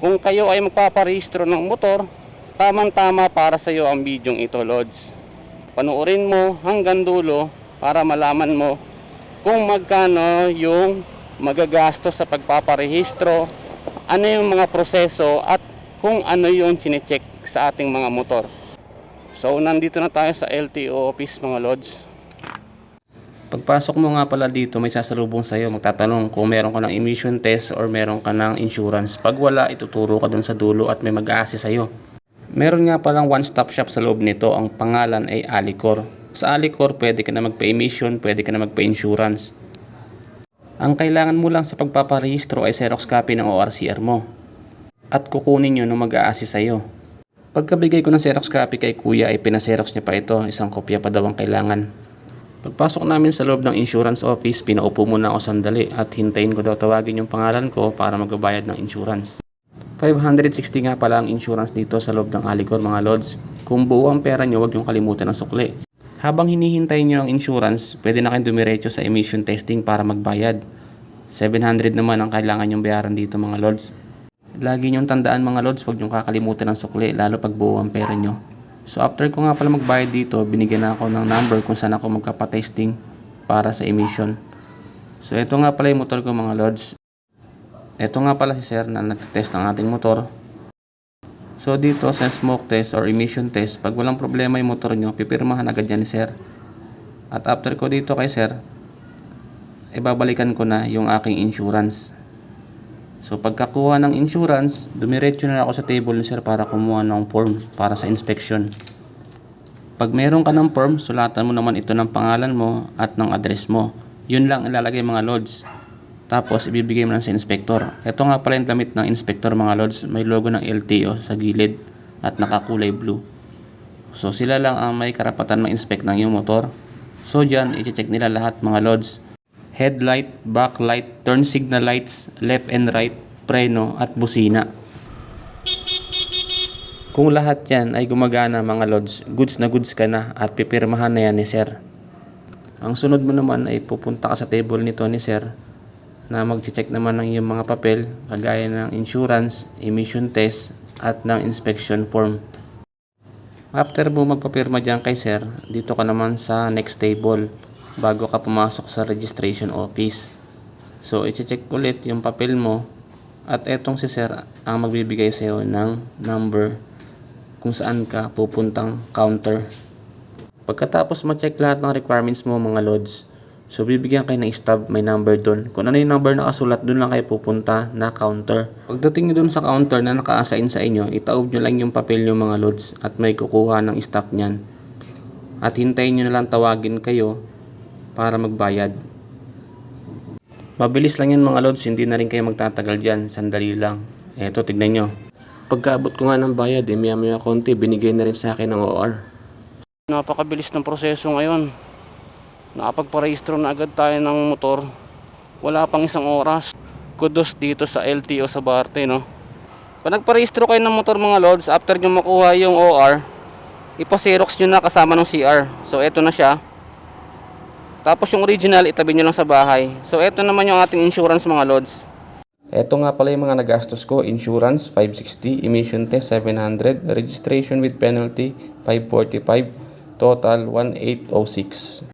Kung kayo ay magpaparehistro ng motor, tamang-tama para sa iyo ang bidyong ito, Lods. Panoorin mo hanggang dulo para malaman mo kung magkano yung magagastos sa pagpaparehistro, ano yung mga proseso at kung ano yung chinecheck sa ating mga motor. So nandito na tayo sa LTO office mga Lods. Pagpasok mo nga pala dito, may sasalubong sa'yo, magtatanong kung meron ka ng emission test or meron ka ng insurance. Pag wala, ituturo ka dun sa dulo at may mag-a-assist sa'yo. Meron nga palang one-stop shop sa loob nito, ang pangalan ay Alicor. Sa Alicor, pwede ka na magpa-emission, pwede ka na magpa-insurance. Ang kailangan mo lang sa pagpaparehistro ay Xerox copy ng ORCR mo. At kukunin nyo nung mag-a-assist sa'yo. Pagkabigay ko ng Xerox copy kay kuya ay pina-Xerox niya pa ito, isang kopya pa daw ang kailangan. Pagpasok namin sa loob ng insurance office, pinaupo muna ako sandali at hintayin ko daw tawagin yung pangalan ko para magbabayad ng insurance. 560 nga pala ang insurance dito sa loob ng Alicor mga Lods. Kung buo ang pera nyo, huwag yung kalimutan ng sukli. Habang hinihintay nyo ang insurance, pwede na kayong dumiretso sa emission testing para magbayad. 700 naman ang kailangan yung bayaran dito mga Lods. Lagi nyong tandaan mga Lods, huwag yung kakalimutan ng sukli lalo pag buo ang pera nyo. So after ko nga pala magbayad dito, binigyan na ako ng number kung saan ako magkapatesting para sa emission. So ito nga pala yung motor ko mga Lods. Ito nga pala si Sir na nagtitest ng ating motor. So dito sa smoke test or emission test, pag walang problema yung motor nyo, pipirmahan agad yan ni Sir. At after ko dito kay Sir, ibabalikan ko na yung aking insurance. So pagkakuha ng insurance, dumiretso na ako sa table ni Sir para kumuha ng form para sa inspection. Pag meron ka ng form, sulatan mo naman ito ng pangalan mo at ng address mo. Yun lang ilalagay mga Lods. Tapos ibibigay mo lang sa inspector. Ito nga pala yung damit ng inspector mga Lods. May logo ng LTO sa gilid at nakakulay blue. So sila lang ang may karapatan ma-inspect ng iyong motor. So dyan, i-check nila lahat mga Lods. Headlight, backlight, turn signal lights, left and right, preno at busina. Kung lahat yan ay gumagana mga Lods, goods na goods ka na at pipirmahan na yan ni Sir. Ang sunod mo naman ay pupunta ka sa table nito ni Sir na mag-check naman ng iyong mga papel kagaya ng insurance, emission test at ng inspection form. After mo magpapirma dyan kay Sir, dito ka naman sa next table bago ka pumasok sa registration office. So i-check ulit yung papel mo at etong si Sir ang magbibigay sa iyo ng number kung saan ka pupuntang counter. Pagkatapos ma-check lahat ng requirements mo mga Lods, so bibigyan kayo ng stub, may number doon. Kung ano yung number nakasulat, doon lang kayo pupunta na counter. Pagdating nyo doon sa counter na naka-assign sa inyo, itaob nyo lang yung papel nyo mga Lods at may kukuha ng stub nyan. At hintayin nyo na lang tawagin kayo para magbayad. Mabilis lang yan mga Lods, hindi na rin kayo magtatagal dyan, sandali lang. Eto, tignan nyo. Pagkaabot ko nga ng bayad, maya konti, binigay na rin sa akin ng OR. Napakabilis ng proseso ngayon. Nakapagparehistro na agad tayo ng motor. Wala pang isang oras. Kudos dito sa LTO sa Barte, no? Pag nagparehistro kayo ng motor mga Lods, after nyo makuha yung OR, ipa-Xerox nyo na kasama ng CR. So eto na siya. Tapos yung original, itabi nyo lang sa bahay. So eto naman yung ating insurance mga Lods. Eto nga pala yung mga nagastos ko. Insurance 560, emission test 700, registration with penalty 545, total 1806.